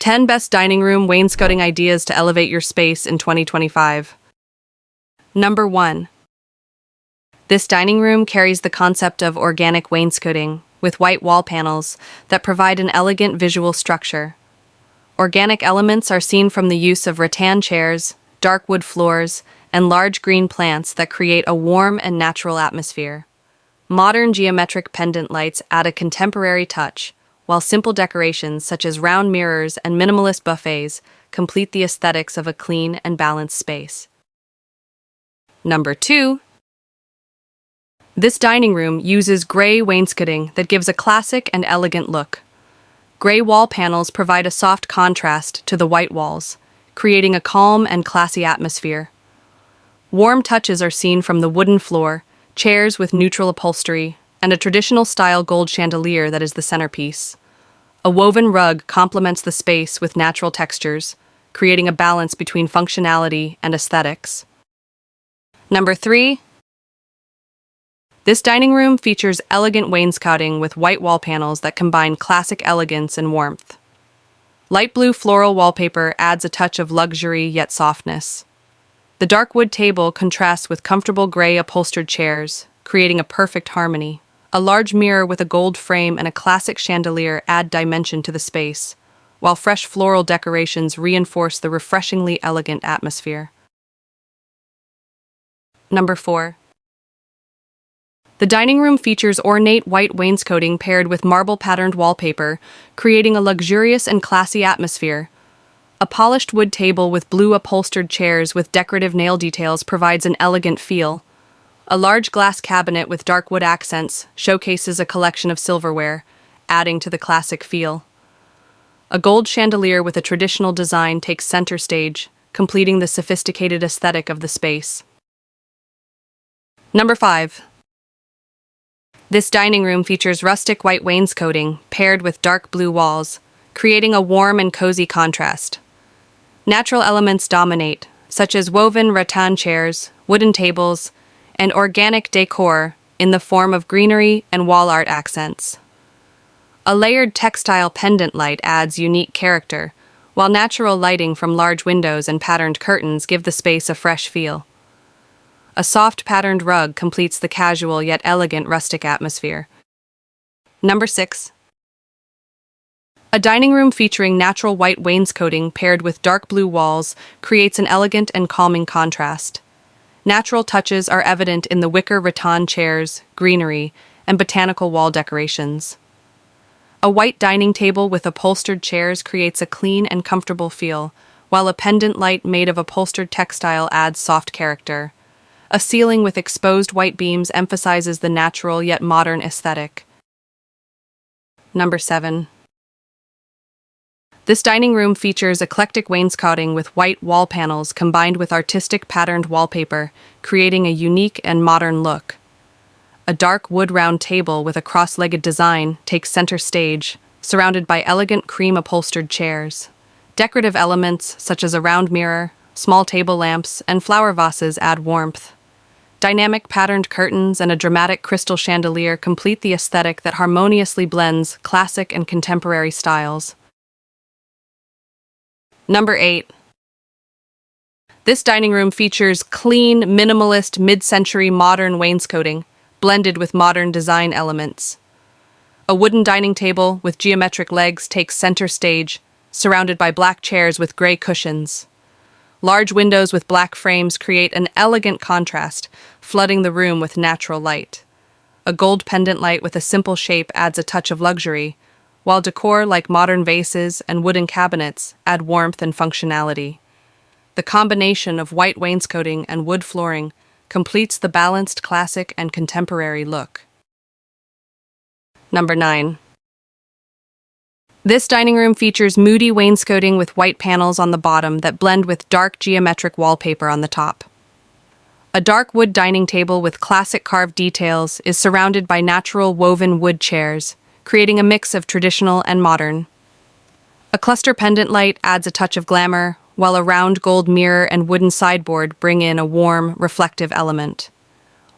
10 Best Dining Room Wainscoting Ideas to Elevate Your Space in 2025. Number 1. This dining room carries the concept of organic wainscoting, with white wall panels that provide an elegant visual structure. Organic elements are seen from the use of rattan chairs, dark wood floors, and large green plants that create a warm and natural atmosphere. Modern geometric pendant lights add a contemporary touch, while simple decorations such as round mirrors and minimalist buffets complete the aesthetics of a clean and balanced space. Number 2. This dining room uses gray wainscoting that gives a classic and elegant look. Gray wall panels provide a soft contrast to the white walls, creating a calm and classy atmosphere. Warm touches are seen from the wooden floor, chairs with neutral upholstery, and a traditional-style gold chandelier that is the centerpiece. A woven rug complements the space with natural textures, creating a balance between functionality and aesthetics. Number 3. This dining room features elegant wainscoting with white wall panels that combine classic elegance and warmth. Light blue floral wallpaper adds a touch of luxury yet softness. The dark wood table contrasts with comfortable gray upholstered chairs, creating a perfect harmony. A large mirror with a gold frame and a classic chandelier add dimension to the space, while fresh floral decorations reinforce the refreshingly elegant atmosphere. Number 4. The dining room features ornate white wainscoting paired with marble-patterned wallpaper, creating a luxurious and classy atmosphere. A polished wood table with blue upholstered chairs with decorative nail details provides an elegant feel. A large glass cabinet with dark wood accents showcases a collection of silverware, adding to the classic feel. A gold chandelier with a traditional design takes center stage, completing the sophisticated aesthetic of the space. Number 5. This dining room features rustic white wainscoting paired with dark blue walls, creating a warm and cozy contrast. Natural elements dominate, such as woven rattan chairs, wooden tables, and organic decor in the form of greenery and wall art accents. A layered textile pendant light adds unique character, while natural lighting from large windows and patterned curtains give the space a fresh feel. A soft patterned rug completes the casual yet elegant rustic atmosphere. Number 6. A dining room featuring natural white wainscoting paired with dark blue walls creates an elegant and calming contrast. Natural touches are evident in the wicker rattan chairs, greenery, and botanical wall decorations. A white dining table with upholstered chairs creates a clean and comfortable feel, while a pendant light made of upholstered textile adds soft character. A ceiling with exposed white beams emphasizes the natural yet modern aesthetic. Number 7. This dining room features eclectic wainscoting with white wall panels combined with artistic patterned wallpaper, creating a unique and modern look. A dark wood round table with a cross-legged design takes center stage, surrounded by elegant cream upholstered chairs. Decorative elements such as a round mirror, small table lamps, and flower vases add warmth. Dynamic patterned curtains and a dramatic crystal chandelier complete the aesthetic that harmoniously blends classic and contemporary styles. Number 8. This dining room features clean, minimalist, mid-century modern wainscoting, blended with modern design elements. A wooden dining table with geometric legs takes center stage, surrounded by black chairs with gray cushions. Large windows with black frames create an elegant contrast, flooding the room with natural light. A gold pendant light with a simple shape adds a touch of luxury, while decor like modern vases and wooden cabinets add warmth and functionality. The combination of white wainscoting and wood flooring completes the balanced classic and contemporary look. Number 9. This dining room features Moody wainscoting with white panels on the bottom that blend with dark geometric wallpaper on the top. A dark wood dining table with classic carved details is surrounded by natural woven wood chairs, creating a mix of traditional and modern. A cluster pendant light adds a touch of glamour, while a round gold mirror and wooden sideboard bring in a warm, reflective element.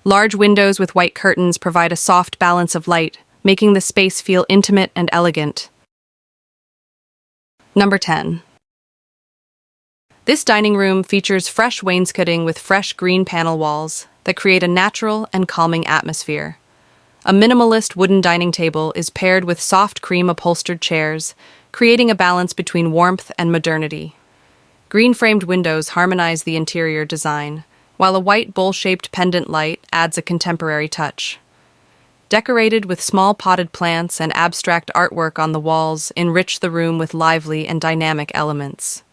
Large windows with white curtains provide a soft balance of light, making the space feel intimate and elegant. Number 10. This dining room features fresh wainscoting with fresh green panel walls that create a natural and calming atmosphere. A minimalist wooden dining table is paired with soft cream upholstered chairs, creating a balance between warmth and modernity. Green-framed windows harmonize the interior design, while a white bowl-shaped pendant light adds a contemporary touch. Decorated with small potted plants and abstract artwork on the walls enrich the room with lively and dynamic elements.